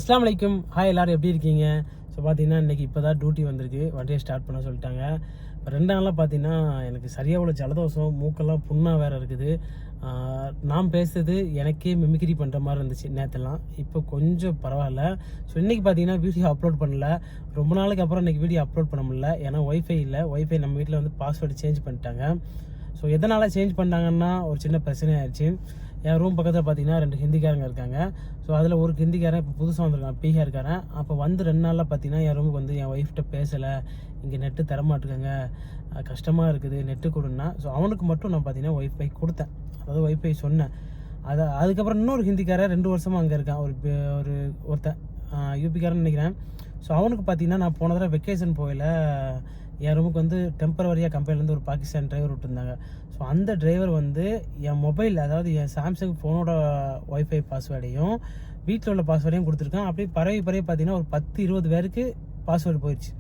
அஸ்ஸலாமு அலைக்கும். ஹாய், எல்லோரும் எப்படி இருக்கீங்க? ஸோ பார்த்தீங்கன்னா இன்றைக்கி இப்போ தான் டியூட்டி வந்திருக்கு, வண்டியை ஸ்டார்ட் பண்ண சொல்லிட்டாங்க. இப்போ 2 நாளாக பார்த்தீங்கன்னா எனக்கு சரியாக உள்ள ஜலதோஷம், மூக்கெல்லாம் புண்ணாக வேறு இருக்குது. நான் பேசுறது எனக்கே மிமிக்ரி பண்ணுற மாதிரி இருந்துச்சு நேற்றுலாம். இப்போ கொஞ்சம் பரவாயில்ல. ஸோ இன்றைக்கி பார்த்தீங்கன்னா வீடியோ அப்லோட் பண்ணல. ரொம்ப நாளைக்கு அப்புறம் இன்றைக்கி வீடியோ அப்லோட் பண்ண முடியல. ஏன்னா ஒய்ஃபை இல்லை. ஒய்ஃபை நம்ம வீட்டில் வந்து பாஸ்வேர்டு சேஞ்ச் பண்ணிட்டாங்க. ஸோ எதனால் சேஞ்ச் பண்ணாங்கன்னா ஒரு சின்ன பிரச்சனை ஆயிடுச்சு. என் ரூம் பக்கத்தில் பார்த்தீங்கன்னா 2 ஹிந்திக்காரங்க இருக்காங்க. ஸோ அதில் ஒரு ஹிந்திக்காரன் இப்போ புதுசாக வந்திருக்கான், பீகார்காரன். அப்போ வந்து 2 நாளில் பார்த்தீங்கன்னா என் ரூமுக்கு வந்து என் ஒய்ஃப்கிட்ட பேசலை, இங்கே நெட்டு தரமாட்டுக்கங்க, கஷ்டமாக இருக்குது, நெட்டு கொடுன்னா. ஸோ அவனுக்கு மட்டும் நான் பார்த்தீங்கன்னா ஒய்ஃபை கொடுத்தேன், அதாவது ஒய்ஃபை சொன்னேன். அதுக்கப்புறம் இன்னொரு ஹிந்திக்காரன் 2 வருஷமாக அங்கே இருக்கான், ஒருத்தன் யூபிக்காரன் நினைக்கிறேன். ஸோ அவனுக்கு பார்த்தீங்கன்னா நான் போன தடவை வெக்கேஷன் போகல, என் ரூமுக்கு வந்து டெம்பரவரியாக கம்பெனிலேருந்து ஒரு பாகிஸ்தான் டிரைவர் விட்டுருந்தாங்க. ஸோ அந்த டிரைவர் வந்து என் மொபைல், அதாவது என் சாம்சங் ஃபோனோட ஒய்ஃபை பாஸ்வேர்டையும் வீட்டில் உள்ள பாஸ்வேர்டையும் கொடுத்துருக்கான். அப்படியே பரவி பார்த்தீங்கன்னா ஒரு 10-20 பேருக்கு பாஸ்வேர்டு போயிடுச்சு.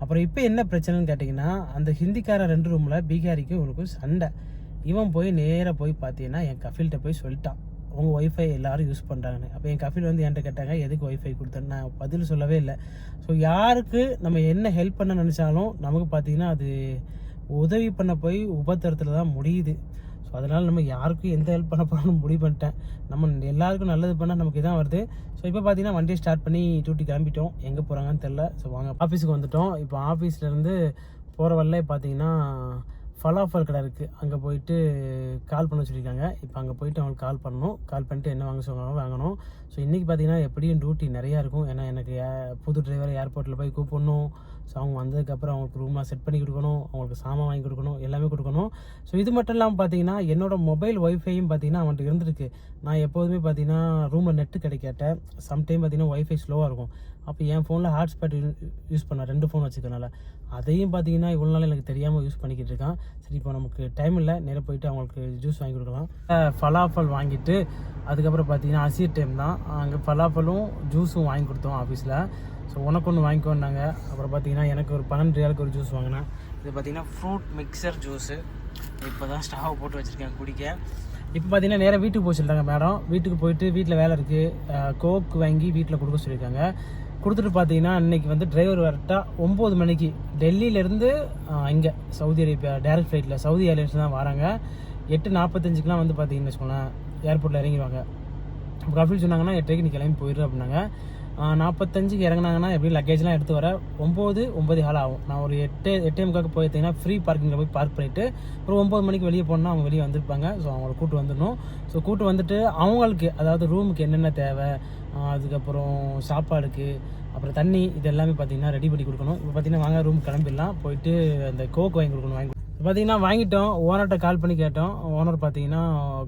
அப்புறம் இப்போ என்ன பிரச்சனைன்னு கேட்டிங்கன்னா, அந்த ஹிந்திக்காரன் 2 ரூமில் பீகாரிக்கு இவனுக்கும் சண்டை. இவன் போய் நேராக போய் பார்த்தீங்கன்னா என் கஃபில்கிட்ட போய் சொல்லிட்டான், உங்கள் ஒய்ஃபை எல்லோரும் யூஸ் பண்ணுறாங்கன்னு. அப்போ என் கஃபில் வந்து என்கிட்ட கேட்டாங்க, எதுக்கு ஒய்ஃபை கொடுத்தேன்னு. நான் பதில் சொல்லவே இல்லை. ஸோ யாருக்கு நம்ம என்ன ஹெல்ப் பண்ண நினச்சாலும் நமக்கு பார்த்திங்கன்னா அது உதவி பண்ண போய் உபத்திரத்தில் தான் முடியுது. ஸோ அதனால் நம்ம யாருக்கும் எந்த ஹெல்ப் பண்ண போகிறோம்னு முடிவு பண்ணிட்டேன். நம்ம எல்லாருக்கும் நல்லது பண்ணால் நமக்கு இதான் வருது. ஸோ இப்போ பார்த்தீங்கன்னா வண்டியை ஸ்டார்ட் பண்ணி டியூட்டி கிளம்பிட்டோம். எங்கே போகிறாங்கன்னு தெரில. ஸோ வாங்க ஆஃபீஸுக்கு வந்துவிட்டோம். இப்போ ஆஃபீஸ்லேருந்து போகிற வரல பார்த்தீங்கன்னா ஃபலாஃபல் கடை இருக்குது, அங்கே போயிட்டு கால் பண்ண சொல்லியிருக்காங்க. இப்போ அங்கே போயிட்டு அவங்களுக்கு கால் பண்ணணும். கால் பண்ணிட்டு என்ன வாங்க சொன்னாலும் வாங்கணும். ஸோ இன்றைக்கி பார்த்தீங்கன்னா எப்படியும் டியூட்டி நிறையா இருக்கும். ஏன்னா எனக்கு புது டிரைவர் ஏர்போர்ட்டில் போய் கூப்பிடணும். ஸோ அவங்க வந்ததுக்கப்புறம் அவங்களுக்கு ரூமாக செட் பண்ணி கொடுக்கணும், அவங்களுக்கு சாமான் வாங்கி கொடுக்கணும், எல்லாமே கொடுக்கணும். ஸோ இது மட்டும் இல்லாமல் பார்த்தீங்கன்னா என்னோடய மொபைல் ஒய்ஃபையும் பார்த்தீங்கன்னா அவன்கிட்ட இருந்திருக்கு. நான் எப்போதுமே பார்த்தீங்கன்னா ரூமில் நெட்டு கிடைக்காட்ட சம்டைம் பார்த்தீங்கன்னா ஒய்ஃபை ஸ்லோவாக இருக்கும். அப்போ என் ஃபோனில் ஹாட்ஸ்பாட் யூஸ் பண்ணேன், 2 ஃபோன் வச்சுக்கனால. அதையும் பார்த்தீங்கன்னா இவ்வளோ நாள் எனக்கு தெரியாமல் யூஸ் பண்ணிக்கிட்டு இருக்கான். சரி, இப்போ நமக்கு டைம் இல்லை, நேராக போயிட்டு அவங்களுக்கு ஜூஸ் வாங்கி கொடுக்கலாம். ஃபலாஃபல் வாங்கிட்டு அதுக்கப்புறம் பார்த்தீங்கன்னா அசீர் டைம் தான், அங்கே ஃபலாஃபலும் ஜூஸும் வாங்கி கொடுத்தோம் ஆஃபீஸில். ஸோ உனக்கு ஒன்று வாங்கிக்கோன்னாங்க. அப்புறம் பார்த்தீங்கன்னா எனக்கு ஒரு 12 ரியாலுக்கு ஒரு ஜூஸ் வாங்கினேன். இது பார்த்தீங்கன்னா ஃப்ரூட் மிக்சர் ஜூஸு. இப்போ தான் ஸ்டவ்வை போட்டு வச்சுருக்கேன் குடிக்க. இப்போ பார்த்தீங்கன்னா நேராக வீட்டுக்கு போக சொல்லிட்டாங்க மேடம். வீட்டுக்கு போயிட்டு வீட்டில் வேலை இருக்குது, கோக் வாங்கி வீட்டில் கொடுக்க சொல்லியிருக்காங்க. கொடுத்துட்டு பார்த்தீங்கன்னா இன்றைக்கி வந்து டிரைவர் வரட்டா 9 மணிக்கு டெல்லியிலேருந்து இங்கே சவுதி அரேபியா டேரக்ட் ஃப்ளைட்டில் சவுதி ஏர்லைன்ஸ் தான் வராங்க. 8:45க்குலாம் வந்து பார்த்தீங்கன்னு வச்சுக்கோங்களேன் ஏர்போர்ட்டில் இறங்கிடுவாங்க. இப்போ கஃபில் சொன்னாங்கன்னா 8:30க்கு நீ கிளம்பி போயிடு அப்படின்னாங்க. 45க்கு இறங்கினாங்கன்னா எப்படி லக்கேஜ்லாம் எடுத்து வர 9-9:15 ஆகும். நான் ஒரு 8:30க்கு போயிட்டீங்கன்னா ஃப்ரீ பார்க்கிங்கில் போய் பார்க் பண்ணிவிட்டு ஒரு 9 மணிக்கு வெளியே போனால் அவங்க வெளியே வந்திருப்பாங்க. ஸோ அவங்கள கூப்பிட்டு வந்துடணும். ஸோ கூப்பிட்டு வந்துட்டு அவங்களுக்கு அதாவது ரூமுக்கு என்னென்ன தேவை, அதுக்கப்புறம் சாப்பாடுக்கு, அப்புறம் தண்ணி, இது எல்லாமே பார்த்தீங்கன்னா ரெடி பண்ணி கொடுக்கணும். இப்போ பார்த்தீங்கன்னா வாங்க ரூம் கிளம்பிடலாம். போயிட்டு அந்த கோக் வாங்கி கொடுக்கணும். பார்த்தீங்கன்னா வாங்கிட்டோம். ஓனர்கிட்ட கால் பண்ணி கேட்டோம். ஓனர் பார்த்தீங்கன்னா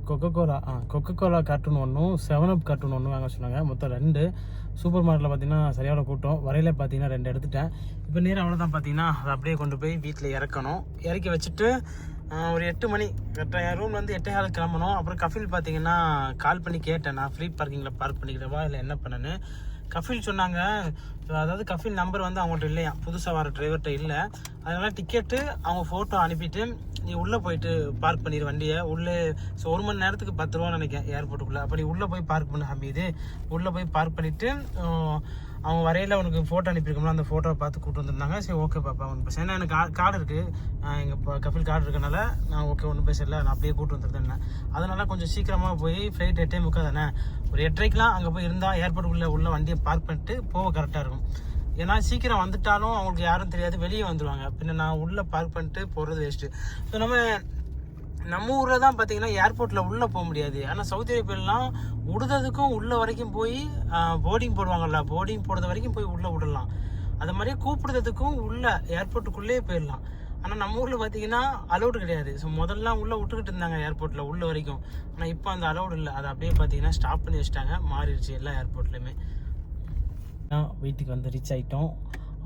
கொக்கோலா கார்ட்டூன் ஒன்றும் 7up கார்ட்டூன் ஒன்றும் வாங்க சொன்னாங்க. மொத்தம் 2. சூப்பர் மார்க்கெட்டில் பார்த்தீங்கன்னா சரியான கூட்டம். வரையில் பார்த்தீங்கன்னா 2 எடுத்துட்டேன். இப்போ நேரம் அவ்வளோதான். பார்த்தீங்கன்னா அதை அப்படியே கொண்டு போய் வீட்டில் இறக்கணும். இறக்கி வச்சுட்டு ஒரு 8 மணி கரெக்டாக என் ரூமில் வந்து 8:15 கிளம்பணும். அப்புறம் கஃபில் பார்த்தீங்கன்னா கால் பண்ணி கேட்டேன், நான் ஃப்ரீ பார்க்கிங்கில் பார்க் பண்ணிக்கிறவா இல்லை என்ன பண்ணேன்னு. கஃபில் சொன்னாங்க, அதாவது கஃபில் நம்பர் வந்து அவங்கள்ட்ட இல்லையா, புதுசாக வர டிரைவர்கிட்ட இல்லை. அதனால் டிக்கெட்டு அவங்க ஃபோட்டோ அனுப்பிட்டு நீ உள்ளே போயிட்டு பார்க் பண்ணிடு வண்டியை உள்ளே. ஸோ 1 மணி நேரத்துக்கு 10 ரூபான்னு நினைக்கிறேன் ஏர்போர்ட்டுக்குள்ளே. அப்படி உள்ளே போய் பார்க் பண்ண ஹமீது. உள்ளே போய் பார்க் பண்ணிவிட்டு அவங்க வரையில் உனக்கு ஃபோட்டோ அனுப்பியிருக்கோம்ல, அந்த ஃபோட்டோவை பார்த்து கூப்பிட்டு வந்துருந்தாங்க. சரி ஓகே பாப்பா, ஒன்று பேச, ஏன்னா எனக்கு கார்டு இருக்குது, எங்கள் கஃபில் கார்டு இருக்கனால நான் ஓகே ஒன்றும் பேசல, நான் அப்படியே கூப்பிட்டு வந்துருந்தேன். அதனால் கொஞ்சம் சீக்கிரமாக போய் ஃப்ளைட் 8:30 தானே, ஒரு 8:30க்கெலாம் அங்கே போய் இருந்தால் ஏர்போர்ட்டுக்குள்ளே உள்ள வண்டியை பார்க் பண்ணிட்டு போக கரெக்டாக இருக்கும். ஏன்னா சீக்கிரம் வந்துட்டாலும் அவங்களுக்கு யாரும் தெரியாது, வெளியே வந்துடுவாங்க. பின்ன நான் உள்ளே பார்க் பண்ணிட்டு போகிறது வேஸ்ட்டு. ஸோ நம்ம ஊரில் தான் பார்த்தீங்கன்னா ஏர்போர்ட்டில் உள்ளே போக முடியாது. ஆனால் சவுதி அரேபியாலாம் விடுறதுக்கும் உள்ள வரைக்கும் போய் போர்டிங் போடுவாங்கல்ல, போர்டிங் போடுறது வரைக்கும் போய் உள்ளே விடலாம். அது மாதிரியே கூப்பிடுறதுக்கும் உள்ள ஏர்போர்ட்டுக்குள்ளேயே போயிடலாம். ஆனால் நம்ம ஊரில் பார்த்தீங்கன்னா அலௌடு கிடையாது. ஸோ முதல்லாம் உள்ளே விட்டுக்கிட்டு இருந்தாங்க ஏர்போர்ட்டில் உள்ள வரைக்கும். ஆனால் இப்போ அந்த அலௌடு இல்லை. அதை அப்படியே பார்த்தீங்கன்னா ஸ்டாப் பண்ணி வச்சுட்டாங்க, மாறிடுச்சு எல்லா ஏர்போர்ட்லேயுமே. வீட்டுக்கு வந்து ரீச் ஆகிட்டோம்.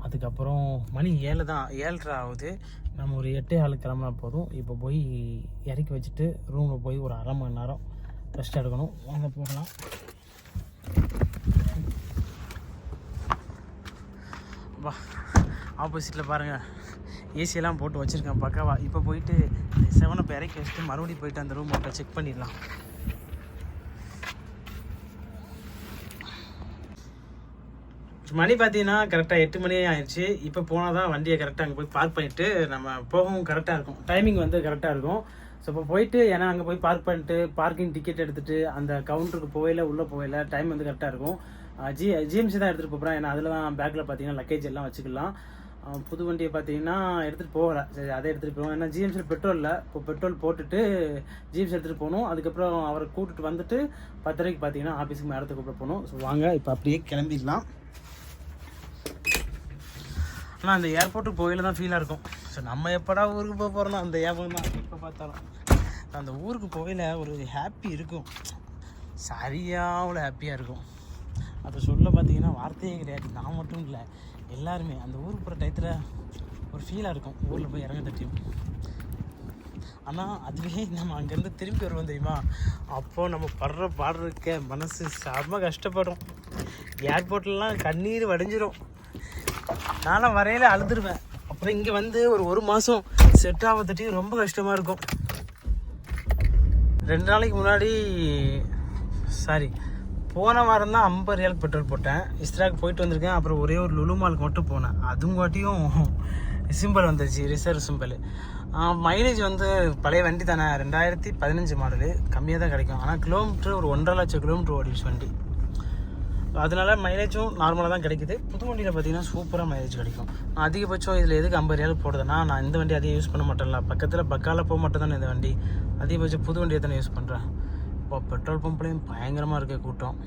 அதுக்கப்புறம் மணி 7 தான், 7:30 ஆகுது. நம்ம ஒரு 8:15 கிளம்புனா போதும். இப்போ போய் இறக்கி வச்சுட்டு ரூமில் போய் ஒரு 1/2 மணி நேரம் ரெஸ்ட் எடுக்கணும். வாங்க போகலாம். வா, ஆப்போசிட்டில் பாருங்கள் ஏசியெல்லாம் போட்டு வச்சுருக்கேன் பக்காவா. இப்போ போயிட்டு 7up இறக்கி வச்சுட்டு மறுபடியும் போயிட்டு அந்த ரூம் மட்டும் செக் பண்ணிடலாம். மணி பார்த்தீங்கன்னா கரெக்டாக 8 மணி ஆயிடுச்சு. இப்போ போனால் தான் வண்டியை கரெக்டாக அங்கே போய் பார்க் பண்ணிவிட்டு நம்ம போகவும் கரெக்டாக இருக்கும், டைமிங் வந்து கரெக்டாக இருக்கும். ஸோ இப்போ போயிட்டு ஏன்னா அங்கே போய் பார்க் பண்ணிட்டு பார்க்கிங் டிக்கெட் எடுத்துகிட்டு அந்த கவுண்டருக்கு போகல உள்ளே போகல டைம் வந்து கரெக்டாக இருக்கும். ஜிஎம்சி தான் எடுத்துகிட்டு போகிறேன், ஏன்னா அதில் தான் பேக்கில் பார்த்தீங்கன்னா லக்கேஜ் எல்லாம் வச்சுக்கலாம். புது வண்டியை பார்த்தீங்கன்னா எடுத்துகிட்டு போகல, சரி அதை எடுத்துகிட்டு போவோம். ஏன்னா ஜிஎம்சியில் பெட்ரோல் இல்லை, இப்போ பெட்ரோல் போட்டுட்டு ஜிஎம்சி எடுத்துகிட்டு போகணும். அதுக்கப்புறம் அவரை கூப்பிட்டு வந்துட்டு 10:30 பார்த்தீங்கன்னா ஆஃபீஸுக்கு மேடத்தை கூப்பிட்டு போகணும். ஸோ வாங்க இப்போ அப்படியே கிளம்பிடலாம். ஆனால் அந்த ஏர்போர்ட்டுக்கு போகையில் தான் ஃபீலாக இருக்கும். ஸோ நம்ம எப்படா ஊருக்கு போக போகிறோன்னா அந்த ஏர்போர்ட் தான் எப்போ பார்த்தாலும். அந்த ஊருக்கு போகையில் ஒரு ஹாப்பி இருக்கும், சரியாக அவ்வளோ ஹாப்பியாக இருக்கும். அதை சொல்ல பார்த்தீங்கன்னா வார்த்தையே கிடையாது. நான் மட்டும் இல்லை, எல்லாருமே அந்த ஊருக்கு போகிற டயத்தில் ஒரு ஃபீலாக இருக்கும், ஊரில் போய் இறங்க தட்டியும். ஆனால் அதுவே நம்ம அங்கேருந்து திரும்பி வருவோம் தெரியுமா, அப்போது நம்ம பாடுறதுக்க மனசு செம்ம கஷ்டப்படும். ஏர்போர்ட்லலாம் கண்ணீர் வடிஞ்சிரும். நானும் வரையில அழுதுருவேன். அப்புறம் இங்கே வந்து ஒரு மாதம் செட் ஆகிறதுட்டி ரொம்ப கஷ்டமாக இருக்கும். 2 நாளைக்கு முன்னாடி போன வாரம் தான் 50 ரியால் பெட்ரோல் போட்டேன். இஸ்ராக்கு போயிட்டு வந்திருக்கேன். அப்புறம் ஒரே ஒரு லுலு மாலுக்கு மட்டும் போனேன். அதுங்காட்டியும் சிம்பிள் வந்துச்சு, ரிசர்வ் சிம்பிள். மைலேஜ் வந்து பழைய வண்டி தானே, 2015 மாடலு, கம்மியாக தான் கிடைக்கும். ஆனால் கிலோமீட்டர் ஒரு 1.5 லட்சம் கிலோமீட்டர் ஓடிடுச்சு வண்டி. அதனால மைலேஜும் நார்மலாக தான் கிடைக்குது. புது வண்டியில் பார்த்தீங்கன்னா சூப்பராக மைலேஜ் கிடைக்கும். அதிகபட்சம் இதில் எதுக்கு 50 ரியால் போடுதுன்னா, நான் இந்த வண்டி அதிகம் யூஸ் பண்ண மாட்டேன்ல, பக்கத்தில் பக்காவில் போக மாட்டேன் தானே இந்த வண்டி. அதிகபட்சம் புது வண்டியை தானே யூஸ் பண்ணுறேன். இப்போ பெட்ரோல் பம்ப்லேயும் பயங்கரமாக இருக்க கூட்டம்.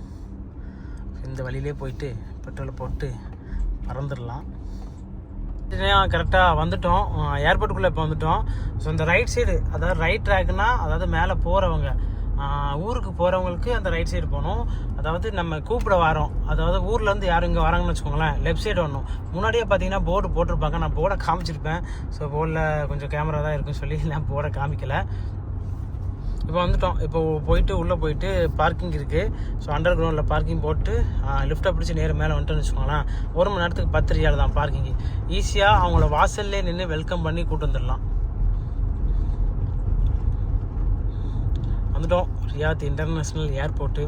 இந்த வழியிலே போயிட்டு பெட்ரோலை போட்டு பறந்துடலாம். கரெக்டாக வந்துட்டோம், ஏர்போர்ட்டுக்குள்ளே இப்போ வந்துட்டோம். ஸோ இந்த ரைட் சைடு, அதாவது ரைட் ட்ராக்னா, அதாவது மேலே போகிறவங்க ஊருக்கு போகிறவங்களுக்கு அந்த ரைட் சைடு போகணும். அதாவது நம்ம கூப்பிட வரோம், அதாவது ஊர்லேருந்து யாரும் இங்கே வராங்கன்னு வச்சுக்கோங்களேன், லெஃப்ட் சைடு வரணும். முன்னாடியே பார்த்தீங்கன்னா போர்டு போட்டிருப்பாங்க, நான் போர்டை காமிச்சிருப்பேன். ஸோ போர்டில் கொஞ்சம் கேமரா தான் இருக்குன்னு சொல்லி நான் போர்டை காமிக்கலை. இப்போ வந்துட்டோம். இப்போ போயிட்டு உள்ளே போயிட்டு பார்க்கிங் இருக்குது. ஸோ அண்டர் கிரவுண்டில் பார்க்கிங் போட்டு லிஃப்ட்டை பிடிச்சி நேரம் மேலே வந்துட்டோன்னு வச்சுக்கோங்களேன். 1 மணி நேரத்துக்கு 10 ரியால் தான் பார்க்கிங்கு. ஈஸியாக அவங்கள வாசல்லே நின்று வெல்கம் பண்ணி கூட்டு வந்துடலாம். வந்துட்டோம் ரியாத் இன்டர்நேஷ்னல் ஏர்போர்ட்டு.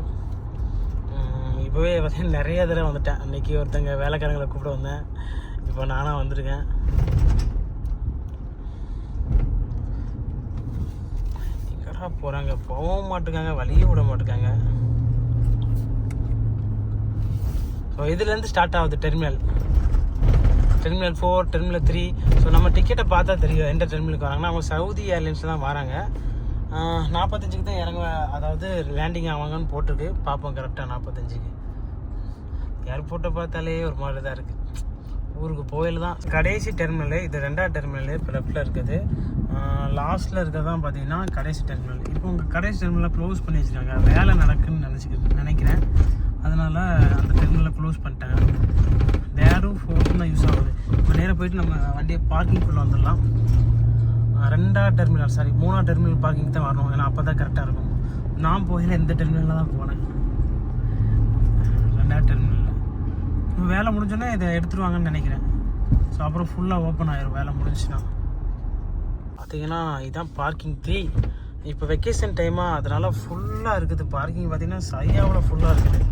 இப்போவே பார்த்தீங்கன்னா நிறைய தடவை வந்துட்டேன். அன்றைக்கி ஒருத்தங்க வேலைக்காரங்களை கூப்பிட வந்தேன், இப்போ நானாக வந்திருக்கேன். எங்கடா போகிறாங்க, போகவும் மாட்டுக்காங்க, வழியே விட மாட்டுக்காங்க. ஸோ இதுலேருந்து ஸ்டார்ட் ஆகுது டெர்மினல் 4, டெர்மினல் 3. ஸோ நம்ம டிக்கெட்டை பார்த்தா தெரியும் எந்த டெர்மினலுக்கு வராங்கன்னா. அவங்க சவுதி ஏர்லைன்ஸ் தான் வராங்க. 45க்கு தான் இறங்க, அதாவது லேண்டிங் ஆவாங்கன்னு போட்டிருக்கு. பார்ப்போம் கரெக்டாக 45க்கு. ஏர்போர்ட்டை பார்த்தாலே ஒரு மாதிரி தான் இருக்குது. ஊருக்கு போயில் தான் கடைசி டெர்மினலு, இது 2வது டெர்மினலு. இப்போ லெஃப்டில் இருக்குது, லாஸ்ட்டில் இருக்கிறதான் பார்த்தீங்கன்னா கடைசி டெர்மினல். இப்போ உங்கள் கடைசி டெர்மினலை க்ளோஸ் பண்ணி வச்சுருக்காங்க, வேலை நடக்குன்னு நினைக்கிறேன். அதனால் அந்த டெர்மினலை க்ளோஸ் பண்ணிட்டாங்க. தேரும் 4 தான் யூஸ் ஆகுது. இப்போ நேராக போயிட்டு நம்ம வண்டியை பார்க்கிங்குள்ளே வந்துடலாம். 2வது டெர்மினல் 3வது டெர்மினல் பார்க்கிங் தான் வரணும், ஏன்னா அப்போ தான் கரெக்டாக இருக்கும். நான் போகல இந்த டெர்மினலில் தான் போனேன், 2வது டெர்மினலில். வேலை முடிஞ்சோன்னா இதை எடுத்துருவாங்கன்னு நினைக்கிறேன். ஸோ அப்புறம் ஃபுல்லாக ஓப்பன் ஆகிரும் வேலை முடிஞ்சுன்னா. பார்த்தீங்கன்னா இதுதான் பார்க்கிங் 3. இப்போ வெக்கேஷன் டைமாக அதனால் ஃபுல்லாக இருக்குது பார்க்கிங். பார்த்தீங்கன்னா சரியாவில் ஃபுல்லாக இருக்குது.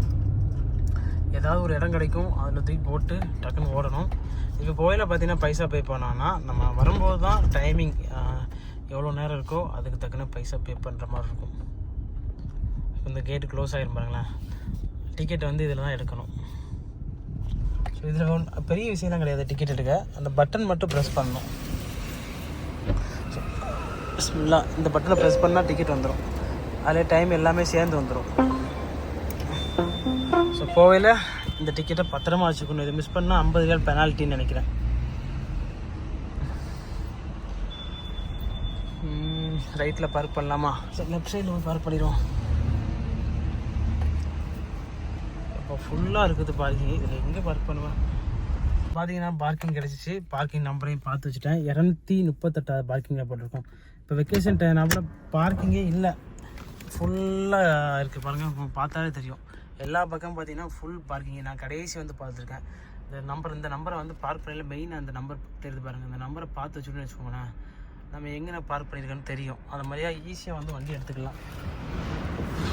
ஏதாவது ஒரு இடம் கிடைக்கும், அதில் தூக்கி போட்டு டக்குன்னு ஓடணும். இப்போ போயில் பார்த்தீங்கன்னா பைசா பே பண்ணோன்னா, நம்ம வரும்போது தான் டைமிங் எவ்வளோ நேரம் இருக்கோ அதுக்கு தக்கன பைசா பே பண்ணுற மாதிரி இருக்கும். இந்த கேட்டு க்ளோஸ் ஆகிரும் பாருங்களேன். டிக்கெட் வந்து இதில் தான் எடுக்கணும். ஸோ இதில் பெரிய விஷயம்லாம் கிடையாது டிக்கெட் எடுக்க, அந்த பட்டன் மட்டும் ப்ரெஸ் பண்ணணும். ஸோ பிஸ்மில்லா, இந்த பட்டனை ப்ரெஸ் பண்ணால் டிக்கெட் வந்துடும். அதில் டைம் எல்லாமே சேர்ந்து வந்துடும். ஸோ போவையில் இந்த டிக்கெட்டை பத்திரமா வச்சுக்கணும். இதை மிஸ் பண்ணால் 50 ரியால் பெனால்ட்டின்னு நினைக்கிறேன். ரைட்டில் பார்க் பண்ணலாமா? சரி, லெஃப்ட் சைடில் போய் பார்க் பண்ணிடுவோம். இப்போ ஃபுல்லாக இருக்குது பார்க்கிங். இதில் எங்கே பார்க் பண்ணுவேன்? பார்த்தீங்கன்னா பார்க்கிங் கிடச்சிச்சு. பார்க்கிங் நம்பரையும் பார்த்து வச்சுட்டேன். 238 பார்க்கிங்கில் போட்டிருக்கோம். இப்போ வெக்கேஷன் டைம்னால பார்க்கிங்கே இல்லை, ஃபுல்லாக இருக்குது பாருங்கள். பார்த்தாலே தெரியும் எல்லா பக்கம் பார்த்தீங்கன்னா ஃபுல் பார்க்கிங். நான் கடைசி வந்து பார்த்துருக்கேன். இந்த நம்பரை வந்து பார்க் பண்ணல, மெயின் அந்த நம்பர் தெரியுது பாருங்கள். இந்த நம்பரை பார்த்து வச்சுக்கணும்னு வச்சுக்கோங்களேன், நம்ம எங்கே பார்க் பண்ணியிருக்கேன்னு தெரியும். அது மாதிரியா ஈஸியாக வந்து வண்டி எடுத்துக்கலாம்.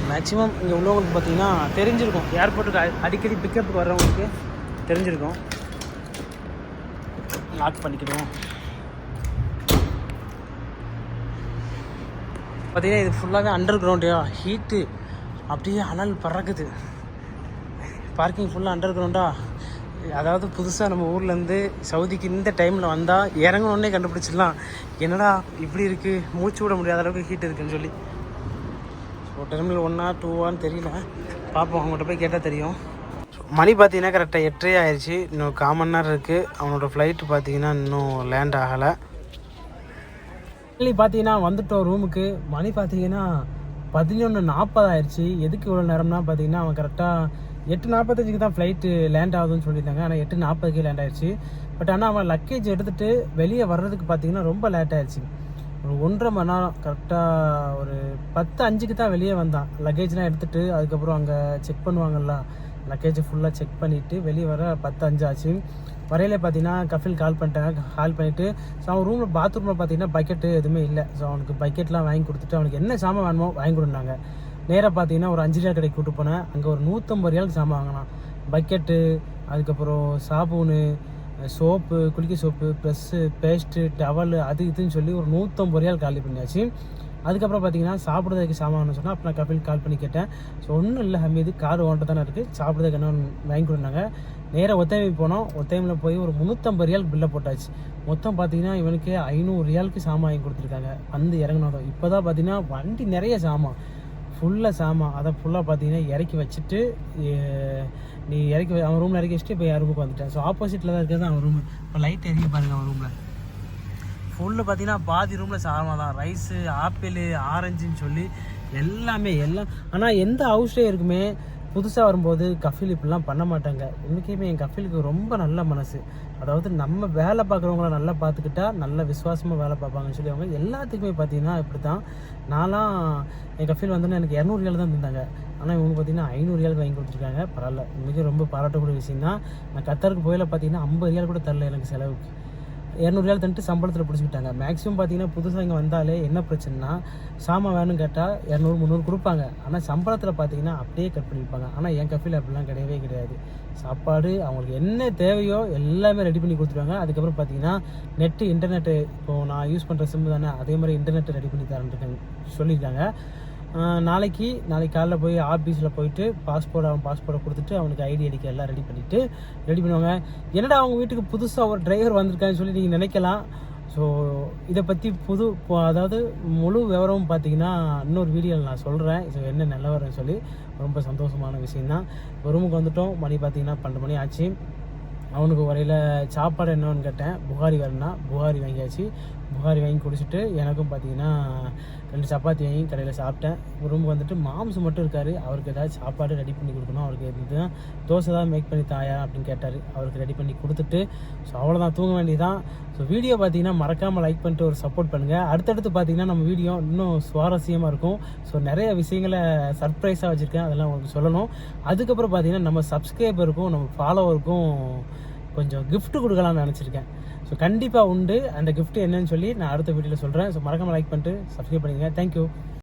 மேக்ஸிமம் இங்கே உள்ளவங்களுக்கு பார்த்தீங்கன்னா தெரிஞ்சிருக்கும், ஏர்போர்ட்டுக்கு அடிக்கடி பிக்கப்புக்கு வர்றவங்களுக்கு தெரிஞ்சிருக்கும். லாக் பண்ணிக்கிடுவோம். பார்த்தீங்கன்னா இது ஃபுல்லாகவே அண்டர் கிரவுண்டியா, ஹீட்டு அப்படியே அனல் பறக்குது. பார்க்கிங் ஃபுல்லாக அண்டர் கிரவுண்டா. அதாவது புதுசாக நம்ம ஊர்லேருந்து சவுதிக்கு இந்த டைமில் வந்தால் இறங்கணுன்னே கண்டுபிடிச்சிடலாம் என்னடா இப்படி இருக்குது, மூச்சு விட முடியாத அளவுக்கு ஹீட் இருக்குதுன்னு சொல்லி. ஸோ டெர்மினல் 1 or 2 தெரியல, பார்ப்போம், அவங்கள்ட்ட போய் கேட்டால் தெரியும். மணி பார்த்தீங்கன்னா கரெக்டாக 8:30 ஆயிடுச்சு. இன்னும் 1/4 மணி நேரம் இருக்குது. அவனோட ஃப்ளைட்டு பார்த்தீங்கன்னா இன்னும் லேண்ட் ஆகலை. பார்த்தீங்கன்னா வந்துட்டோம் ரூமுக்கு. மணி பார்த்தீங்கன்னா 11:40 ஆயிடுச்சு. எதுக்கு இவ்வளோ நேரம்னா பார்த்தீங்கன்னா அவன் கரெக்டாக 8:45 தான் ஃப்ளைட்டு லேண்ட் ஆகுதுன்னு சொல்லியிருந்தாங்க. ஆனால் 8:40 லேண்ட் ஆயிடுச்சு. பட் ஆனால் அவன் லக்கேஜ் எடுத்துகிட்டு வெளியே வர்றதுக்கு பார்த்தீங்கன்னா ரொம்ப லேட் ஆயிடுச்சு. ஒரு 1.5 மணி நேரம், கரெக்டாக ஒரு 10:05 தான் வெளியே வந்தான். லக்கேஜ்லாம் எடுத்துகிட்டு அதுக்கப்புறம் அங்கே செக் பண்ணுவாங்கள்ல, லக்கேஜை ஃபுல்லாக செக் பண்ணிவிட்டு வெளியே வர 10:05 ஆச்சு. வரையிலே பார்த்தீங்கன்னா கஃபில் கால் பண்ணிட்டாங்க. கால் பண்ணிவிட்டு ஸோ அவன் ரூமில் பாத்ரூமில் பார்த்தீங்கன்னா பக்கெட்டு எதுவுமே இல்லை. ஸோ அவனுக்கு பக்கெட்லாம் வாங்கி கொடுத்துட்டு அவனுக்கு என்ன சாமான் வேணுமோ வாங்கி கொடுத்தாங்க. நேராக பார்த்தீங்கன்னா ஒரு 5 ரியால் கடைக்கு கூப்பிட்டு போனேன். அங்கே ஒரு 150 ரியாலுக்கு சாமான் வாங்கினான். பக்கெட்டு, அதுக்கப்புறம் சாபூனு, சோப்பு, குளிக்க சோப்பு, ப்ரெஸ்ஸு, பேஸ்ட்டு, டவலு, அது இதுன்னு சொல்லி ஒரு 150 ரியால் காலி பண்ணியாச்சு. அதுக்கப்புறம் பார்த்தீங்கன்னா சாப்பிட்றதுக்கு சாமான்னு சொன்னால் அப்போ நான் கபில் கால் பண்ணி கேட்டேன். ஸோ ஒன்றும் இல்லை ஹமீது, கார் ஓன்ட்டு தானே இருக்குது, சாப்பிட்றதுக்கு என்ன வாங்கி கொடுத்தாங்க. நேராக ஒத்தைமை போனோம். ஒத்தைமில் போய் ஒரு 350 ரியால் பில்லை போட்டாச்சு. மொத்தம் பார்த்தீங்கன்னா இவனுக்கு 500 ரியாலுக்கு சாமான் வாங்கி கொடுத்துருக்காங்க. வந்து இறங்கினதும் இப்போ தான் பார்த்தீங்கன்னா வண்டி நிறைய சாமான், ஃபுல்லாக சாமான். அதை ஃபுல்லாக பார்த்தீங்கன்னா இறக்கி வச்சுட்டு நீ அவன் ரூமில் இறக்கி வச்சுட்டு இப்போ என் ரூமுக்கு வந்துட்டேன். ஸோ ஆப்போசிட்டில் தான் இருக்கிறது அவன் ரூமு. இப்போ லைட் எரிய பாருங்கள் அவன் ரூமில். ஃபுல்லு பார்த்தீங்கன்னா பாதி ரூமில் சாமான் தான், ரைஸு, ஆப்பிள், ஆரஞ்சுன்னு சொல்லி எல்லாமே எல்லாம். ஆனால் எந்த ஹவுஸ்லேயே இருக்குமே புதுசாக வரும்போது கஃபில் இப்படிலாம் பண்ண மாட்டாங்க. உண்மைக்குமே என் கஃபிலுக்கு ரொம்ப நல்ல மனசு. அதாவது நம்ம வேலை பார்க்குறவங்கள நல்லா பார்த்துக்கிட்டா நல்ல விசுவாசமாக வேலை பார்ப்பாங்கன்னு சொல்லி அவங்க எல்லாத்துக்குமே பார்த்தீங்கன்னா இப்படி தான். நான்லாம் என் கஃபில் வந்தோன்னே எனக்கு 200 ரியால் தான் தந்தாங்க. ஆனால் இவங்க பார்த்தீங்கன்னா 500 ரியால் வாங்கி கொடுத்துருக்காங்க. பரவாயில்ல, உண்மைக்கு ரொம்ப பாராட்டக்கூடிய விஷயம் தான். நான் கத்தாருக்கு போயில பார்த்தீங்கன்னா 50 ரியால் கூட தரல எனக்கு செலவுக்கு. 200 ரியால் தந்துட்டு சம்பளத்தில் பிடிச்சிக்கிட்டாங்க. மேக்ஸிமம் பார்த்தீங்கன்னா புதுசாக இங்கே வந்தாலே என்ன பிரச்சனைனா சாமான் வேணும்னு கேட்டால் 200, 300 கொடுப்பாங்க. ஆனால் சம்பளத்தில் பார்த்தீங்கன்னா அப்படியே கட் பண்ணியிருப்பாங்க. ஆனால் என் கஃபில் அப்படிலாம் கிடையவே கிடையாது. சாப்பாடு அவங்களுக்கு என்ன தேவையோ எல்லாமே ரெடி பண்ணி கொடுத்துருவாங்க. அதுக்கப்புறம் பார்த்தீங்கன்னா நெட்டு, இன்டர்நெட்டு, இப்போது நான் யூஸ் பண்ணுற சிம்மு தானே, அதே மாதிரி இன்டர்நெட்டு ரெடி பண்ணி தரேன் சொல்லியிருக்காங்க. நாளைக்கு காலைல போய் ஆஃபீஸில் போயிட்டு அவன் பாஸ்போர்ட்டை கொடுத்துட்டு அவனுக்கு ஐடி அடிக்க எல்லாம் ரெடி பண்ணுவாங்க. என்னடா அவங்க வீட்டுக்கு புதுசாக ஒரு டிரைவர் வந்திருக்கான்னு சொல்லி நீங்கள் நினைக்கலாம். ஸோ இதை பற்றி அதாவது முழு விவரமும் பார்த்தீங்கன்னா இன்னொரு வீடியோவில் நான் சொல்கிறேன். ஸோ என்ன நிலவரம்னு சொல்லி ரொம்ப சந்தோஷமான விஷயந்தான். ரூமுக்கு வந்துட்டோம். மணி பார்த்தீங்கன்னா 12 மணி ஆச்சு. அவனுக்கு வரையில் சாப்பாடு என்னன்னு கேட்டேன். புகாரி வரணும்னா புகாரி வாங்கியாச்சு. புகாரி வாங்கி குடிச்சிட்டு எனக்கும் பார்த்தீங்கன்னா 2 சப்பாத்தி வாங்கி கடையில் சாப்பிட்டேன். ரூமுக்கு வந்துட்டு மாம்சு மட்டும் இருக்கார். அவருக்கு ஏதாச்சும் சாப்பாடு ரெடி பண்ணி கொடுக்கணும். அவருக்கு எதுதான் தோசை தான் மேக் பண்ணி தாயா அப்படின்னு கேட்டார். அவருக்கு ரெடி பண்ணி கொடுத்துட்டு ஸோ அவ்வளோதான், தூங்க வேண்டியதான். ஸோ வீடியோ பார்த்தீங்கன்னா மறக்காமல் லைக் பண்ணிட்டு ஒரு சப்போர்ட் பண்ணுங்கள். அடுத்தடுத்து பார்த்தீங்கன்னா நம்ம வீடியோ இன்னும் சுவாரஸ்யமாக இருக்கும். ஸோ நிறைய விஷயங்களை சர்ப்ரைஸாக வச்சுருக்கேன், அதெல்லாம் உங்களுக்கு சொல்லணும். அதுக்கப்புறம் பார்த்தீங்கன்னா நம்ம சப்ஸ்கிரைபருக்கும் நம்ம ஃபாலோவருக்கும் கொஞ்சம் கிஃப்ட் கொடுக்கலாம்னு நினச்சிருக்கேன். ஸோ கண்டிப்பாக உண்டு. அந்த கிஃப்ட் என்னன்னு சொல்லி நான் அடுத்த வீடியோவில் சொல்கிறேன். ஸோ மறக்காமல் லைக் பண்ணிட்டு சப்ஸ்கிரைப் பண்ணிடுங்க. தேங்க்யூ.